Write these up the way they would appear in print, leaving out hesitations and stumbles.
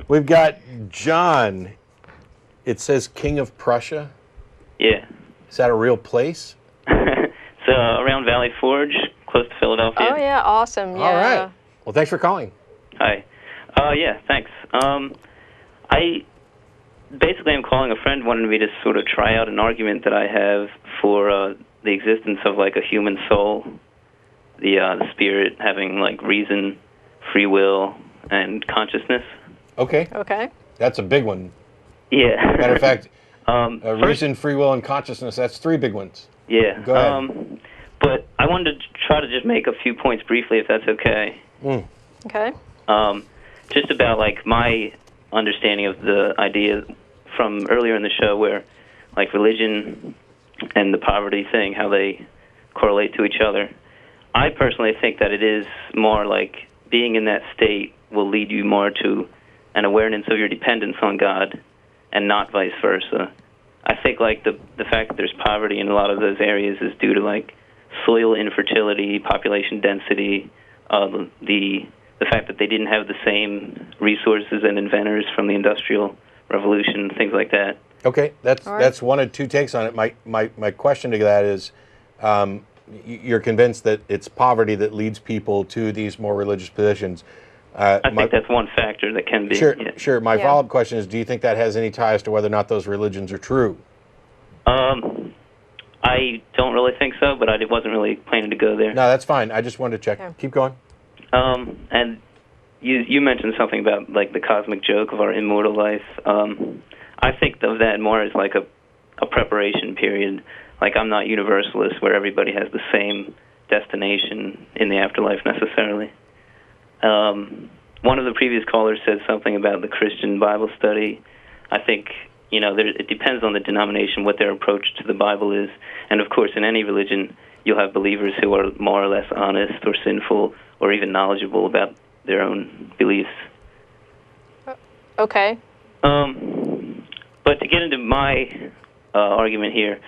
We've got John. It says King of Prussia. Yeah. Is that a real place? It's around Valley Forge, close to Philadelphia. Oh, yeah, awesome. Yeah. All right. Well, thanks for calling. Hi. Yeah, thanks. I'm calling a friend wanted me to sort of try out an argument that I have for the existence of like a human soul, the spirit having like reason, free will, and consciousness. Okay. Okay. That's a big one. Yeah. Matter of fact, reason, free will, and consciousness, that's 3 big ones. Yeah. Go ahead. But I wanted to try to just make a few points briefly, if that's okay. Okay. Just about like my understanding of the idea from earlier in the show where like religion and the poverty thing, how they correlate to each other. I personally think that it is more like being in that state will lead you more to an awareness of your dependence on God and not vice versa. I think like the fact that there's poverty in a lot of those areas is due to like soil infertility, population density, the fact that they didn't have the same resources and inventors from the Industrial Revolution, things like that. Okay, that's right. that's one of 2 takes on it. My question to that is, you're convinced that it's poverty that leads people to these more religious positions. I think that's one factor that can be. Sure, yeah. sure. My follow-up question is, do you think that has any ties to whether or not those religions are true? I don't really think so, but I wasn't really planning to go there. No, that's fine. I just wanted to check. Yeah. Keep going. And you mentioned something about like the cosmic joke of our immortal life. I think of that more as like a preparation period. Like I'm not universalist where everybody has the same destination in the afterlife necessarily. One of the previous callers said something about the Christian Bible study. I think, it depends on the denomination what their approach to the Bible is. And of course, in any religion, you'll have believers who are more or less honest or sinful or even knowledgeable about their own beliefs. Okay. But to get into my argument here,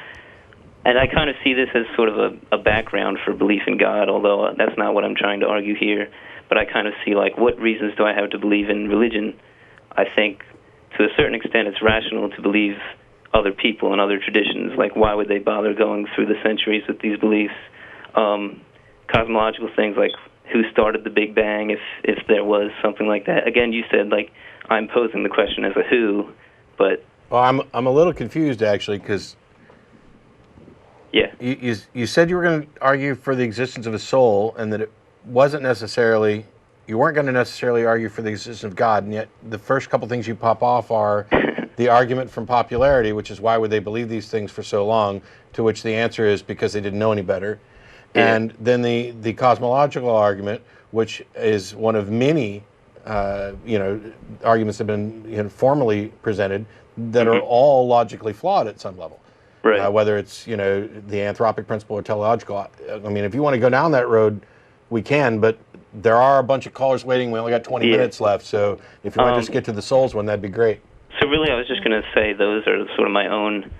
and I kind of see this as sort of a background for belief in God, although that's not what I'm trying to argue here. But I kind of see, like, what reasons do I have to believe in religion? I think, to a certain extent, it's rational to believe other people and other traditions. Like, why would they bother going through the centuries with these beliefs? Cosmological things, like who started the Big Bang, if there was something like that. Again, you said, like, I'm posing the question as a who, but... Well, I'm a little confused, actually, because... Yeah. You said you were going to argue for the existence of a soul, and that it wasn't necessarily, you weren't going to necessarily argue for the existence of God, and yet the first couple things you pop off are the argument from popularity, which is why would they believe these things for so long, to which the answer is because they didn't know any better. Yeah. And then the cosmological argument, which is one of many arguments that have been formally presented that are all logically flawed at some level. Right. Whether it's, the anthropic principle or teleological. I mean, if you want to go down that road, we can, but there are a bunch of callers waiting. We only got 20 minutes left, so if you want to just get to the souls one, that'd be great. So really, I was just going to say those are sort of my own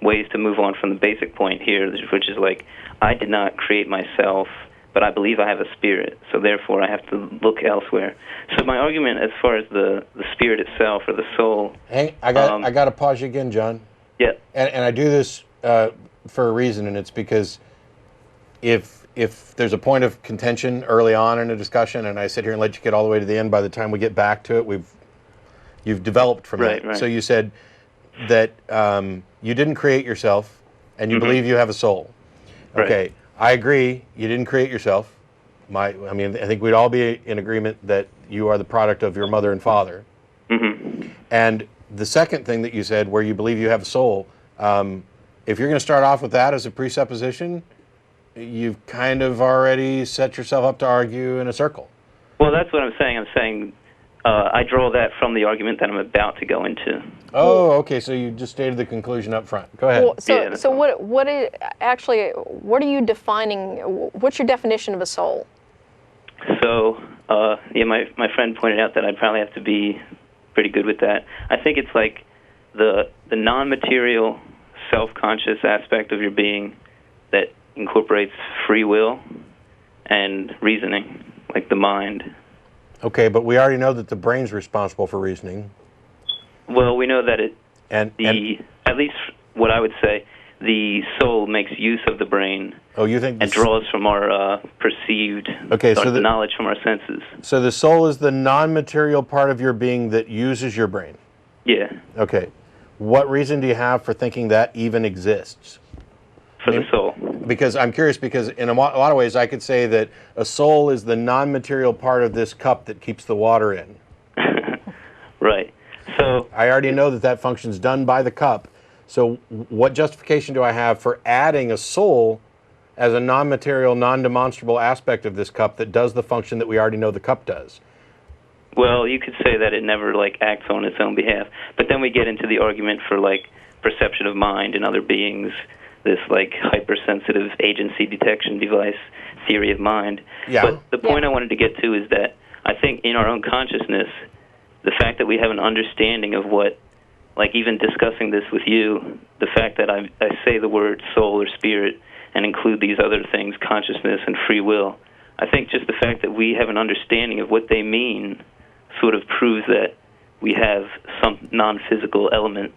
ways to move on from the basic point here, which is like, I did not create myself, but I believe I have a spirit, so therefore I have to look elsewhere. So my argument as far as the spirit itself, or the soul... Hey, I got to pause you again, John. Yeah. And I do this for a reason, and it's because if there's a point of contention early on in a discussion, and I sit here and let you get all the way to the end, by the time we get back to it, you've developed from that. Right. So you said that you didn't create yourself, and you believe you have a soul. Right. Okay, I agree. You didn't create yourself. I think we'd all be in agreement that you are the product of your mother and father. Mm-hmm. And the second thing that you said, where you believe you have a soul, if you're going to start off with that as a presupposition, you've kind of already set yourself up to argue in a circle. Well, that's what I'm saying. I'm saying I draw that from the argument that I'm about to go into. Oh, okay. So you just stated the conclusion up front. Go ahead. Well, so what are you defining? What's your definition of a soul? So, my friend pointed out that I'd probably have to be pretty good with that. I think it's like the non-material, self-conscious aspect of your being that incorporates free will and reasoning, like the mind. Okay, but we already know that the brain's responsible for reasoning. Well, we know that And at least what I would say, the soul makes use of the brain. Oh, you think? And draws from our perceived knowledge from our senses. So the soul is the non-material part of your being that uses your brain. Yeah. Okay. What reason do you have for thinking that even exists? For the soul. Because I'm curious, because in a lot of ways I could say that a soul is the non-material part of this cup that keeps the water in. Right. So I already know that that function's done by the cup. So what justification do I have for adding a soul as a non-material, non-demonstrable aspect of this cup that does the function that we already know the cup does? Well, you could say that it never acts on its own behalf. But then we get into the argument for perception of mind and other beings, this hypersensitive agency detection device theory of mind. Yeah. But the point I wanted to get to is that I think in our own consciousness, the fact that we have an understanding of what, even discussing this with you, the fact that I say the word soul or spirit and include these other things, consciousness and free will, I think just the fact that we have an understanding of what they mean sort of proves that we have some non-physical element.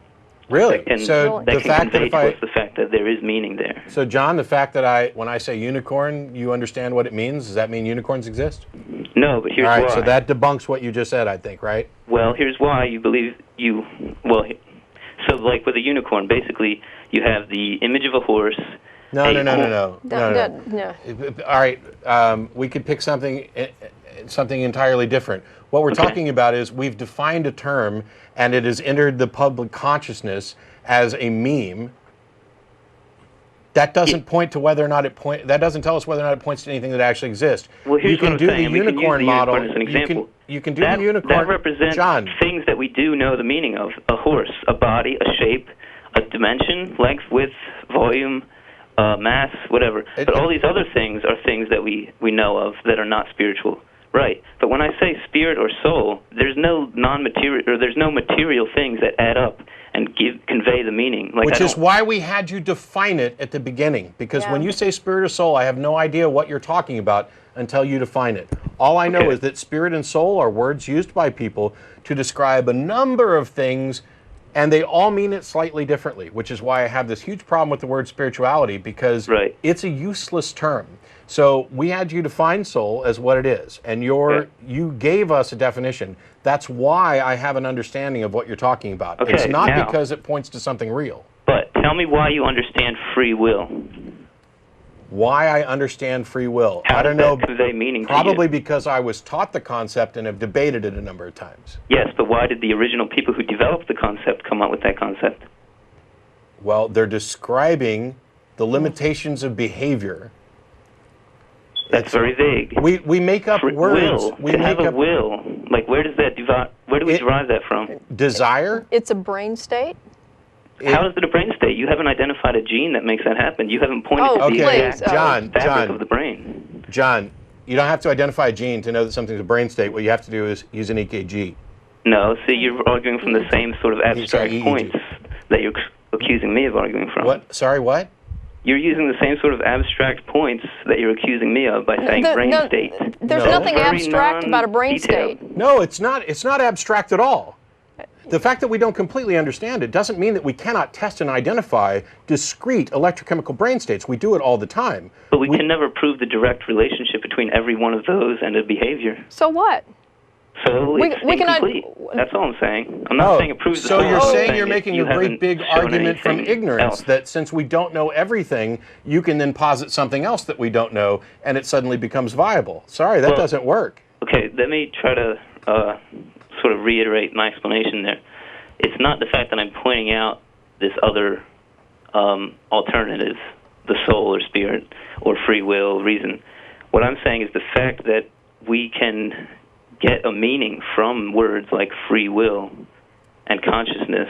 Really? That can, so that the can fact convey that to us the fact that there is meaning there. So John, the fact that when I say unicorn, you understand what it means? Does that mean unicorns exist? No, but here's why. All right, why. so that debunks what you just said, I think, right? Well, here's why you believe you... Well, so with a unicorn, basically, you have the image of a horse... No. No. All right, we could pick something entirely different. What we're talking about is we've defined a term, and it has entered the public consciousness as a meme. That doesn't point to whether or not that doesn't tell us whether or not it points to anything that actually exists. Well, here's you can what do I'm saying. the unicorn model. As an example. You can do the unicorn. That represents John. things that we do know the meaning of: a horse, a body, a shape, a dimension, length, width, volume, mass, whatever. But all these other things are things that we know of that are not spiritual. Right. But when I say spirit or soul, there's no non-material, or there's no material things that add up and convey the meaning. Which is why we had you define it at the beginning. Because when you say spirit or soul, I have no idea what you're talking about until you define it. All I know is that spirit and soul are words used by people to describe a number of things, and they all mean it slightly differently, which is why I have this huge problem with the word spirituality, because it's a useless term. So we had you define soul as what it is, and you gave us a definition. That's why I have an understanding of what you're talking about. Okay, it's not because it points to something real. But tell me why you understand free will. Why I understand free will? How I don't know. Does that convey meaning Probably to you? because I was taught the concept and have debated it a number of times. Yes, but why did the original people who developed the concept come up with that concept? Well, they're describing the limitations of behavior. That's very vague. We make up words. Will. We have a will. Where does that where do we derive that from? Desire? It's a brain state. How is it a brain state? You haven't identified a gene that makes that happen. You haven't pointed to the exact fabric of the brain. John, you don't have to identify a gene to know that something's a brain state. What you have to do is use an EKG. No, see, you're arguing from the same sort of abstract points that you're accusing me of arguing from. What? Sorry, what? You're using the same sort of abstract points that you're accusing me of by saying brain state. There's nothing abstract about a brain state. No, it's not. It's not abstract at all. The fact that we don't completely understand it doesn't mean that we cannot test and identify discrete electrochemical brain states. We do it all the time. But we can never prove the direct relationship between every one of those and a behavior. So what? So it's incomplete. That's all I'm saying. I'm not saying it proves the So you're saying thing. you're making a great big argument from ignorance that since we don't know everything, you can then posit something else that we don't know, and it suddenly becomes viable. Sorry, that doesn't work. Okay, let me try to sort of reiterate my explanation there. It's not the fact that I'm pointing out this other alternative, the soul or spirit or free will, reason. What I'm saying is the fact that we can get a meaning from words like free will and consciousness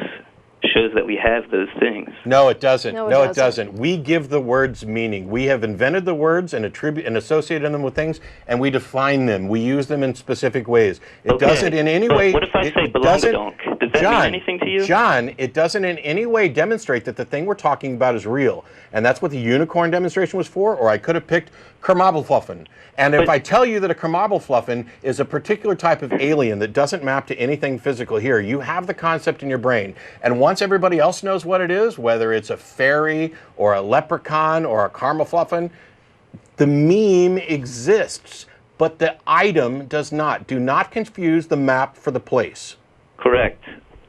shows that we have those things. No, it doesn't. No, it doesn't. We give the words meaning. We have invented the words and associated them with things, and we define them. We use them in specific ways. It doesn't in any way. What if I say belongadonk? Does that mean anything to you? John, it doesn't in any way demonstrate that the thing we're talking about is real. And that's what the unicorn demonstration was for, or I could have picked Kermabelfluffen. And if I tell you that a Kermabelfluffen is a particular type of alien that doesn't map to anything physical here, you have the concept in your brain. And once everybody else knows what it is, whether it's a fairy or a leprechaun or a Kermabelfluffen, the meme exists, but the item does not. Do not confuse the map for the place. Correct.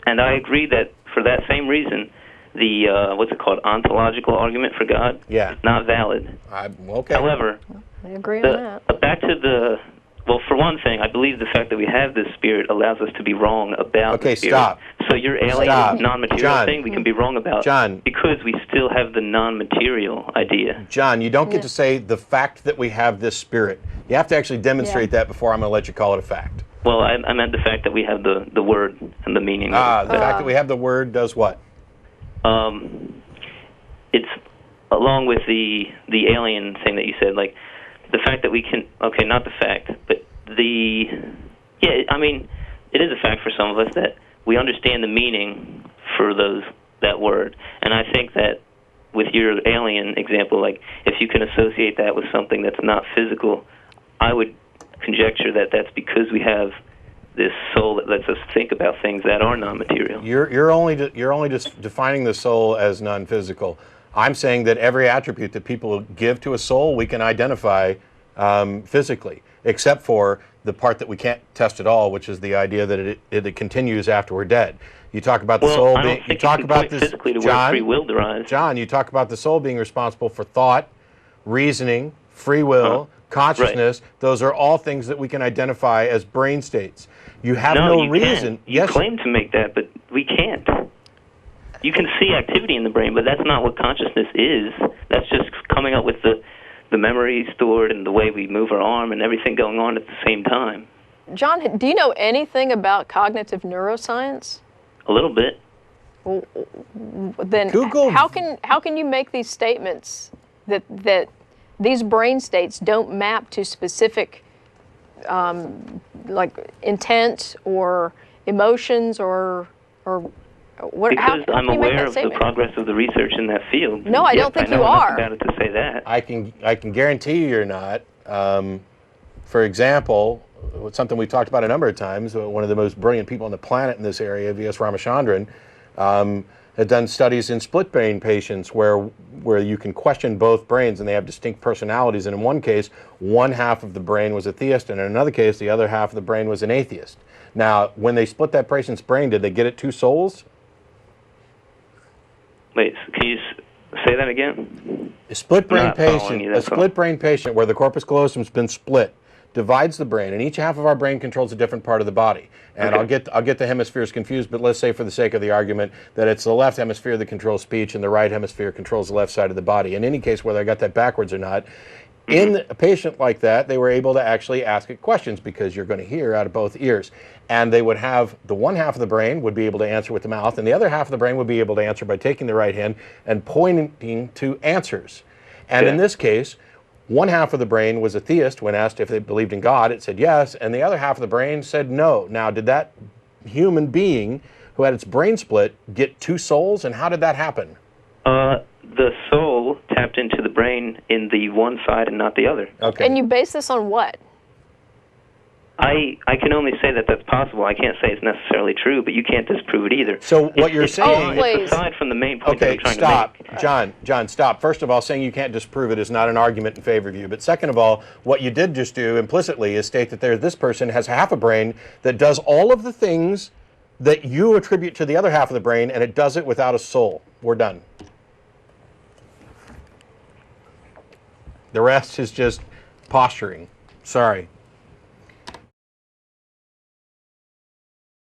And I agree that for that same reason, the, what's it called, ontological argument for God is not valid. Okay. However, I agree on that. Back to the, well, for one thing, I believe the fact that we have this spirit allows us to be wrong about the spirit. Stop. So your alien non-material thing we can be wrong about because we still have the non-material idea. John, you don't get to say the fact that we have this spirit. You have to actually demonstrate that before I'm going to let you call it a fact. Well, I meant the fact that we have the word and the meaning. The fact that we have the word does what? It's along with the alien thing that you said, like the fact that we can, okay, not the fact, but I mean, it is a fact for some of us that we understand the meaning for that word. And I think that with your alien example, like if you can associate that with something that's not physical, I would conjecture that that's because we have this soul that lets us think about things that are non-material. You're only just defining the soul as non-physical. I'm saying that every attribute that people give to a soul we can identify physically, except for the part that we can't test at all, which is the idea that it continues after we're dead. You talk about the soul being. You talk about this, physically to where free will derives. John, you talk about the soul being responsible for thought, reasoning, free will. Consciousness, those are all things that we can identify as brain states. You have no reason. You claim to make that, but we can't. You can see activity in the brain, but that's not what consciousness is. That's just coming up with the memory stored and the way we move our arm and everything going on at the same time. John, do you know anything about cognitive neuroscience? A little bit. Well, then Google. How can you make these statements that these brain states don't map to specific like intent or emotions or what? Because I'm aware of the progress of the research in that field. No, I don't think you are. I know enough about it to say that. I can guarantee you you're not. For example, something we've talked about a number of times, one of the most brilliant people on the planet in this area, V.S. Ramachandran, had done studies in split brain patients where you can question both brains and they have distinct personalities. And in one case, one half of the brain was a theist, and in another case, the other half of the brain was an atheist. Now, when they split that patient's brain, did they get it two souls? Wait, can you say that again? A split brain patient where the corpus callosum's been split divides the brain, and each half of our brain controls a different part of the body. And I'll get the hemispheres confused, but let's say for the sake of the argument that it's the left hemisphere that controls speech and the right hemisphere controls the left side of the body. In any case, whether I got that backwards or not, in a patient like that, they were able to actually ask it questions because you're going to hear out of both ears. And they would have the one half of the brain would be able to answer with the mouth, and the other half of the brain would be able to answer by taking the right hand and pointing to answers. And in this case, one half of the brain was a theist. When asked if they believed in God, it said yes, and the other half of the brain said no. Now, did that human being who had its brain split get two souls, and how did that happen? The soul tapped into the brain in the one side and not the other. Okay. And you base this on what? I can only say that that's possible. I can't say it's necessarily true, but you can't disprove it either. So what you're saying... It's aside from the main point that I'm trying to make. John, stop. First of all, saying you can't disprove it is not an argument in favor of you. But second of all, what you did just do implicitly is state that this person has half a brain that does all of the things that you attribute to the other half of the brain, and it does it without a soul. We're done. The rest is just posturing. Sorry.